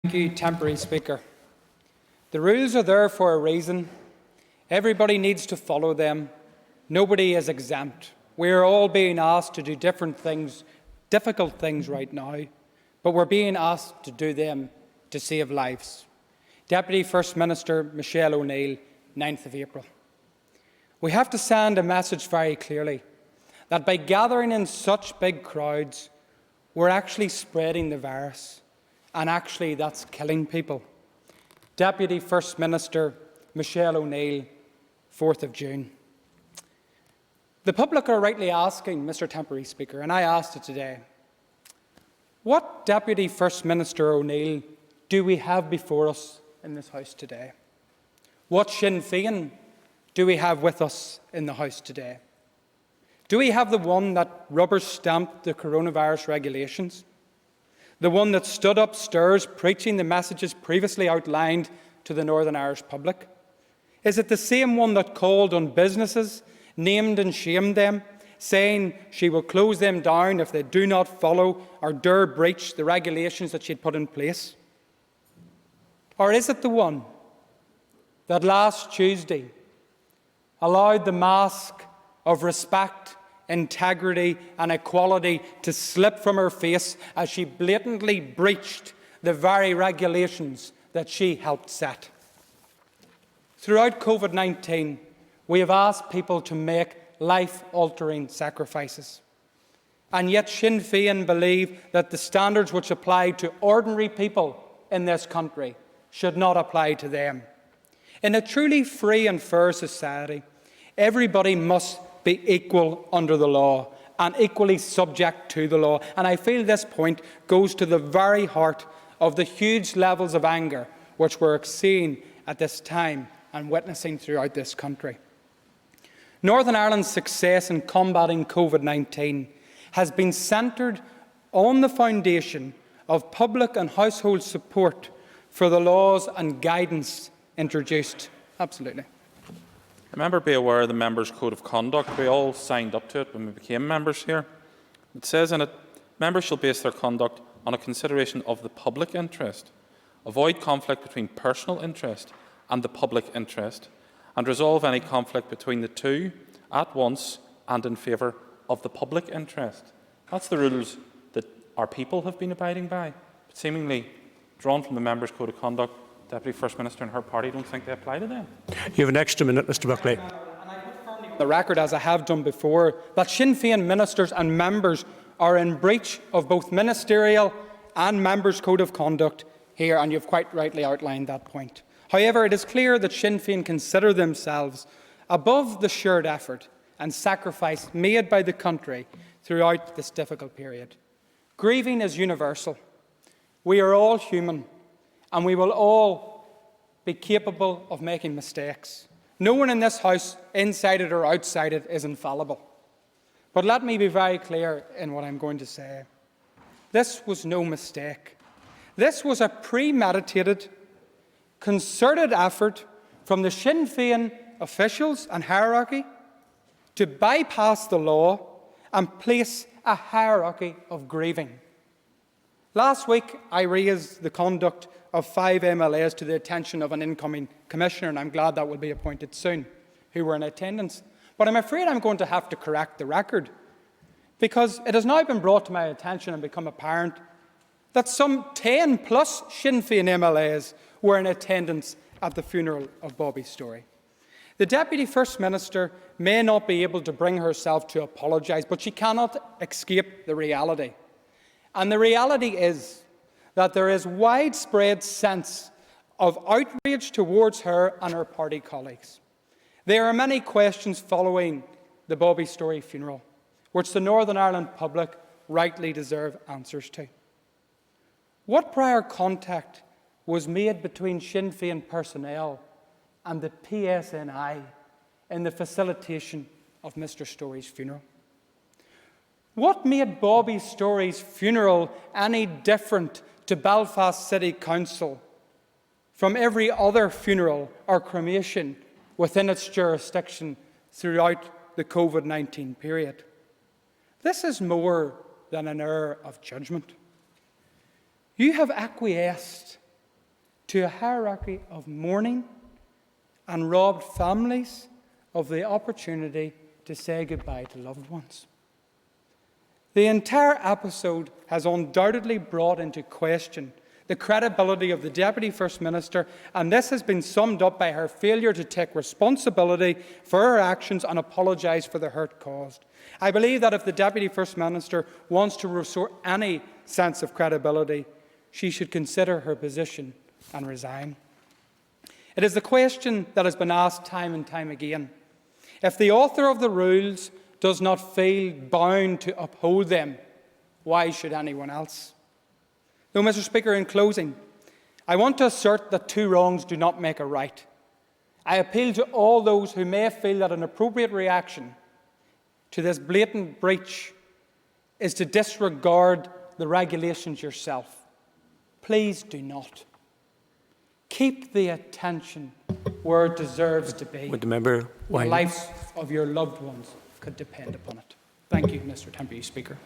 Thank you, Temporary Speaker. The rules are there for a reason. Everybody needs to follow them. Nobody is exempt. We are all being asked to do different things, difficult things right now, but we're being asked to do them to save lives. Deputy First Minister Michelle O'Neill, 9th of April. We have to send a message very clearly that by gathering in such big crowds, we're actually spreading the virus, and actually that's killing people. Deputy First Minister Michelle O'Neill, 4th of June. The public are rightly asking, Mr Temporary Speaker, and I asked it today, what Deputy First Minister O'Neill do we have before us in this House today? What Sinn Fein do we have with us in the House today? Do we have the one that rubber-stamped the coronavirus regulations? The one that stood upstairs preaching the messages previously outlined to the Northern Irish public? Is it the same one that called on businesses, named and shamed them, saying she will close them down if they do not follow or dare breach the regulations that she had put in place? Or is it the one that last Tuesday allowed the mask of respect, integrity and equality to slip from her face as she blatantly breached the very regulations that she helped set? Throughout COVID-19, we have asked people to make life-altering sacrifices. And yet Sinn Fein believe that the standards which apply to ordinary people in this country should not apply to them. In a truly free and fair society, everybody must be equal under the law and equally subject to the law. And I feel this point goes to the very heart of the huge levels of anger which we're seeing at this time and witnessing throughout this country. Northern Ireland's success in combating COVID-19 has been centred on the foundation of public and household support for the laws and guidance introduced. Absolutely. The member be aware of the Members' Code of Conduct. We all signed up to it when we became members here. It says in it, members shall base their conduct on a consideration of the public interest, avoid conflict between personal interest and the public interest, and resolve any conflict between the two at once and in favour of the public interest. That's the rules that our people have been abiding by, but seemingly drawn from the Members' Code of Conduct. Deputy First Minister and her party don't think they apply to them. You have an extra minute, Mr Buckley. And I put firmly on the record, as I have done before, that Sinn Féin ministers and members are in breach of both ministerial and Members' Code of Conduct here, and you've quite rightly outlined that point. However, it is clear that Sinn Féin consider themselves above the shared effort and sacrifice made by the country throughout this difficult period. Grieving is universal. We are all human, and we will all be capable of making mistakes. No one in this House, inside it or outside it, is infallible. But let me be very clear in what I'm going to say. This was no mistake. This was a premeditated, concerted effort from the Sinn Féin officials and hierarchy to bypass the law and place a hierarchy of grieving. Last week, I raised the conduct of 5 MLAs to the attention of an incoming Commissioner, and I'm glad that will be appointed soon, who were in attendance. But I'm afraid I'm going to have to correct the record, because it has now been brought to my attention and become apparent that some 10 plus Sinn Féin MLAs were in attendance at the funeral of Bobby Storey. The Deputy First Minister may not be able to bring herself to apologise, but she cannot escape the reality. And the reality is that there is widespread sense of outrage towards her and her party colleagues. There are many questions following the Bobby Storey funeral, which the Northern Ireland public rightly deserve answers to. What prior contact was made between Sinn Féin personnel and the PSNI in the facilitation of Mr Storey's funeral? What made Bobby Storey's funeral any different to Belfast City Council from every other funeral or cremation within its jurisdiction throughout the COVID-19 period? This is more than an error of judgment. You have acquiesced to a hierarchy of mourning and robbed families of the opportunity to say goodbye to loved ones. The entire episode has undoubtedly brought into question the credibility of the Deputy First Minister, and this has been summed up by her failure to take responsibility for her actions and apologise for the hurt caused. I believe that if the Deputy First Minister wants to restore any sense of credibility, she should consider her position and resign. It is the question that has been asked time and time again. If the author of the rules does not feel bound to uphold them, why should anyone else? No, Mr. Speaker, in closing, I want to assert that two wrongs do not make a right. I appeal to all those who may feel that an appropriate reaction to this blatant breach is to disregard the regulations yourself. Please do not. Keep the attention where it deserves to be. Would the member The lives of your loved ones could depend upon it. Thank you, Mr. Deputy Speaker.